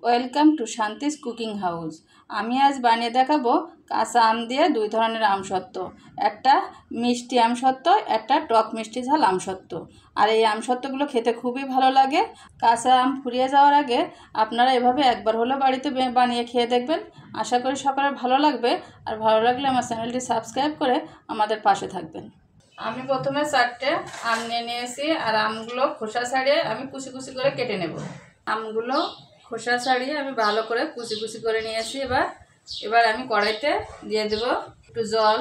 Welcome to Shanti's cooking house. আমি আজ বানিয়ে দেখাবো কাঁচা আম দিয়ে দুই ধরনের আমসত্ত্ব, একটা মিষ্টি আমসত্ত্ব, একটা টক মিষ্টি ঝাল আমসত্ত্ব। আর এই আমসত্ত্বগুলো খেতে খুবই ভালো লাগে। কাঁচা আম ফুরিয়ে যাওয়ার আগে আপনারা এভাবে একবার হলেও বাড়িতে বানিয়ে খেয়ে দেখবেন। আশা করি সকলের ভালো লাগবে। আর ভালো লাগলে আমার চ্যানেলটি সাবস্ক্রাইব করে আমাদের পাশে থাকবেন। আমি প্রথমে 4টে আম নিয়েছি, আর আমগুলো খোসা ছাড়িয়ে আমি কুচি কুচি করে কেটে নেব। আমগুলো খোসা ছাড়িয়ে আমি ভালো করে কুচি কুচি করে নিয়েছি। এবার আমি কড়াইতে দিয়ে দেব একটু জল।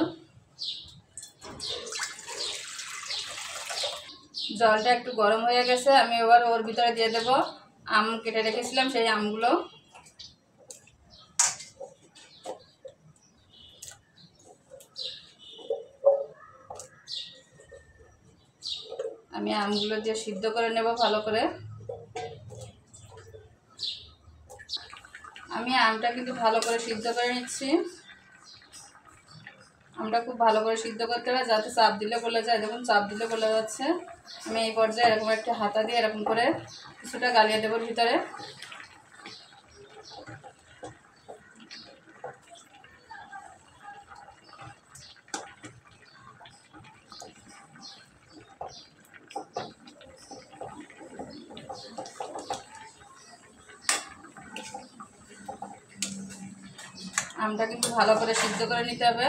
জলটা একটু গরম হয়ে গেছে, আমি এবার ওর ভিতরে দিয়ে দেব আম কেটে রেখেছিলাম, সেই আমগুলো। আমি আমগুলো দিয়ে সিদ্ধ করে নেব ভালো করে। আমি আমটা কিন্তু ভালো করে সিদ্ধ করে নিচ্ছি। আমটা খুব ভালো করে সিদ্ধ করতে হবে, যাতে চাপ দিলে গলে যায়। দেখুন চাপ দিলে গলে যাচ্ছে। আমি এই পর্যায়ে এরকম একটা হাতা দিয়ে এরকম করে কিছুটা গালিয়ে দেবো ভিতরে। আমটা কিন্তু ভালো করে সিদ্ধ করে নিতে হবে।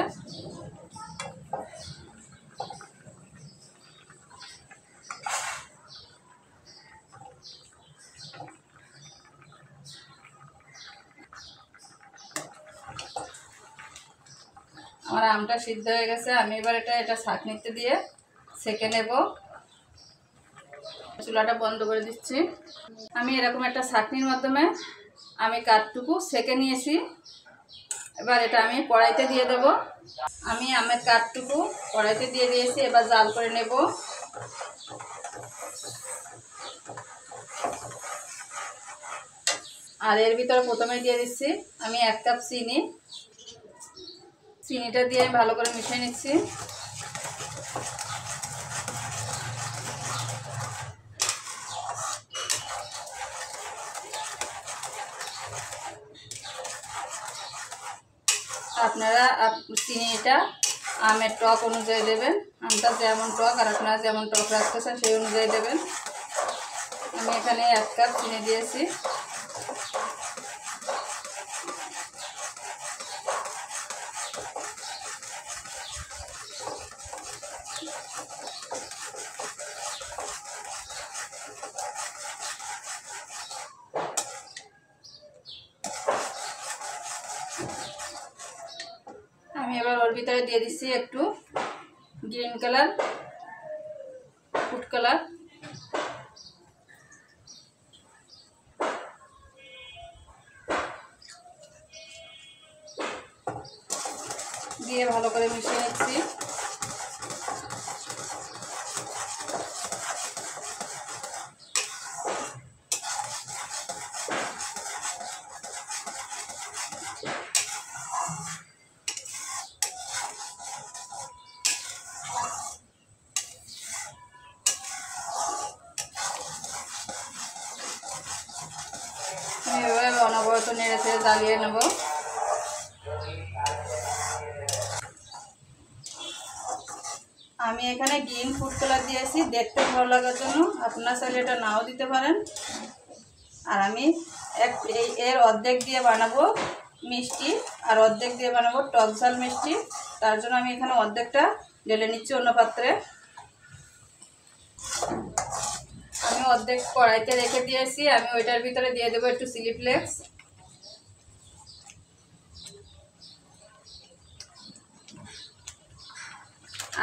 আমার আমটা সিদ্ধ হয়ে গেছে, আমি এবার এটা ছাঁকনিতে দিয়ে ছেঁকে নেব। চুলাটা বন্ধ করে দিচ্ছি। আমি এরকম একটা ছাঁকনির মাধ্যমে আমি কাঠটুকু ছেঁকে নিয়েছি। এবার এটা আমি কড়াইতে দিয়ে দেব। আমি আমের কাঠটুকু কড়াইতে দিয়ে দিয়েছি, এবার জাল করে নেব। আর এর ভিতরে প্রথমে দিয়ে দিচ্ছি আমি 1 কাপ চিনি। চিনিটা দিয়ে আমি ভালো করে মিশিয়ে নিচ্ছি। আপনারা চিনিটা আমের টক অনুযায়ী দেবেন। আমটা যেমন টক আর আপনারা যেমন টক রাখতেছেন সেই অনুযায়ী দেবেন। আমি এখানে 1 কাপ চিনি দিয়েছি। আমি এবার ওর ভিতরে দিয়ে দিচ্ছি একটু গ্রিন কালার ফুড কালার। দিয়ে ভালো করে মিশিয়ে নিচ্ছি। আমি এভাবে অনবরত নেড়ে চেড়ে জ্বালিয়ে নেব। আমি এখানে গ্রিন ফুড কালার দিয়েছি দেখতে ভালো লাগার জন্য, আপনার চাইলে এটা নাও দিতে পারেন। আর আমি এর অর্ধেক দিয়ে বানাবো মিষ্টি, আর অর্ধেক দিয়ে বানাবো টক ঝাল মিষ্টি। তার জন্য আমি এখানে অর্ধেকটা ঢেলে নিচ্ছি অন্য পাত্রে। আমি অর্ধেক কড়াইতে রেখে দিয়েছি, আমি ওইটার ভিতরে দিয়ে দেবো একটু চিলি ফ্লেক্স।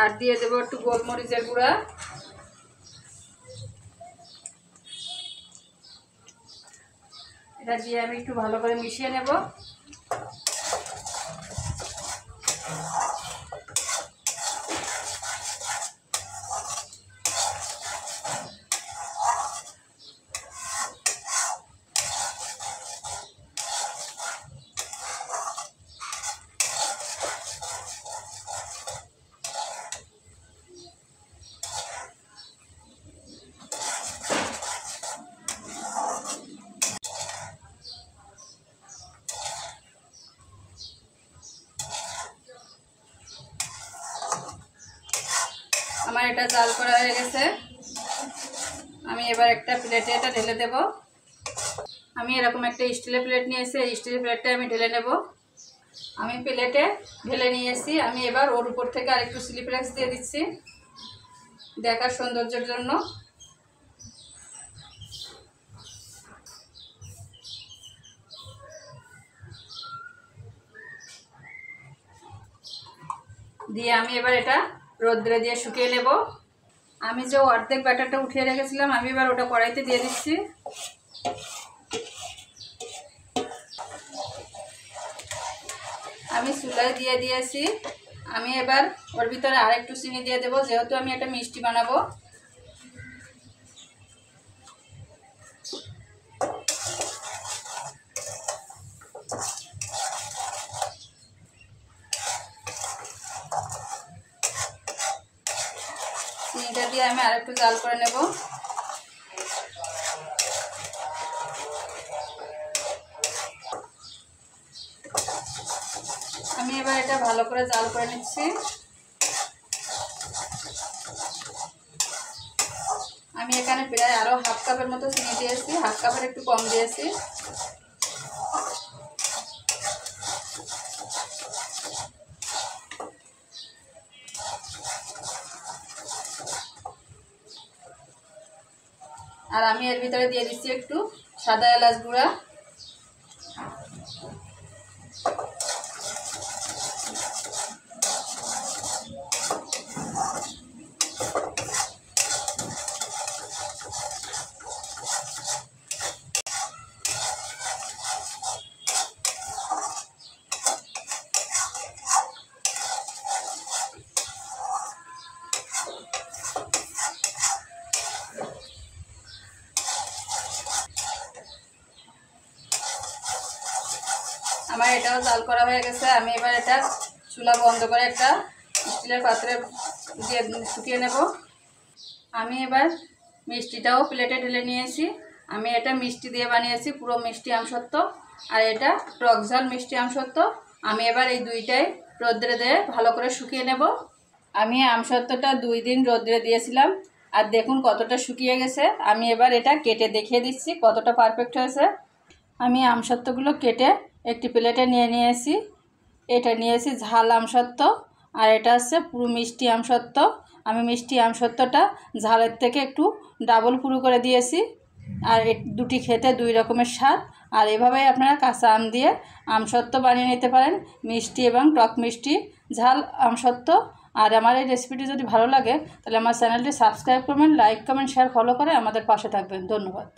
আর দিয়ে দেবো একটু গোলমরিচের গুঁড়া। এটা দিয়ে আমি একটু ভালো করে মিশিয়ে নেব। এটা জাল করা হয়ে গেছে। আমি এবার একটা প্লেটে এটা ঢেলে দেব। আমি এরকম একটা স্টিলের প্লেট নিয়েছি, এই স্টিলের প্লেটটা আমি ঢেলে নেব। আমি প্লেটে ঢেলে নিয়েছি। আমি এবার ওর উপর থেকে আরেকটু চিলি ফ্লেক্স দিয়ে দিচ্ছি দেখার সৌন্দর্যের জন্য। দিয়ে আমি এবার এটা রোদ্রে দিয়ে শুকিয়ে নেব। আমি যে অর্ধেক ব্যাটারটা উঠিয়ে রেখেছিলাম, আমি এবার ওটা কড়াইতে দিয়ে দিচ্ছি। আমি চুলায় দিয়ে দিয়েছি। আমি এবার ওর ভিতরে আরেকটু চিনি দিয়ে দেবো, যেহেতু আমি একটা মিষ্টি বানাবো। চিনিটা দিয়ে আমি আরেকটু জাল করে নেব। আমি এবার এটা ভালো করে জাল করে নিচ্ছি। আমি এখানে প্রায় আরও হাফ কাপের মতো চিনি দিয়েছি, হাফ কাপের একটু কম দিয়েছি। আর আমি এর ভিতরে দিয়ে দিচ্ছি একটু সাদা এলাচ গুঁড়া। আমার এটাও জাল করা হয়ে গেছে। আমি এবার এটা চুলা বন্ধ করে একটা স্টিলের পাত্রে দিয়ে শুকিয়ে নেব। আমি এবার মিষ্টিটাও প্লেটে ঢেলে নিয়েছি। আমি এটা মিষ্টি দিয়ে বানিয়েছি, পুরো মিষ্টি আমসত্ত্ব, আর এটা টক ঝাল মিষ্টি আমসত্ত্ব। আমি এবার এই দুইটাই রোদ্রে দিয়ে ভালো করে শুকিয়ে নেব। আমি আমসত্ত্বটা 2 দিন রোদ্রে দিয়েছিলাম, আর দেখুন কতটা শুকিয়ে গেছে। আমি এবার এটা কেটে দেখিয়ে দিচ্ছি কতটা পারফেক্ট হয়েছে। আমি আমসত্ত্বগুলো কেটে একটি প্লেটে নিয়ে নিয়েছি। এটা নিয়েছি ঝাল আমসত্ত্ব, আর এটা হচ্ছে পুরো মিষ্টি আমসত্ত্ব। আমি মিষ্টি আমসত্ত্বটা ঝালের থেকে একটু ডাবল পুরু করে দিয়েছি। আর দুটি খেতে 2 রকমের স্বাদ। আর এভাবেই আপনারা কাঁচা আম দিয়ে আমসত্ত্ব বানিয়ে নিতে পারেন, মিষ্টি এবং টক মিষ্টি ঝাল আমসত্ত্ব। আর আমার এই রেসিপিটি যদি ভালো লাগে তাহলে আমার চ্যানেলটি সাবস্ক্রাইব করবেন, লাইক কমেন্ট শেয়ার ফলো করে আমাদের পাশে থাকবেন। ধন্যবাদ।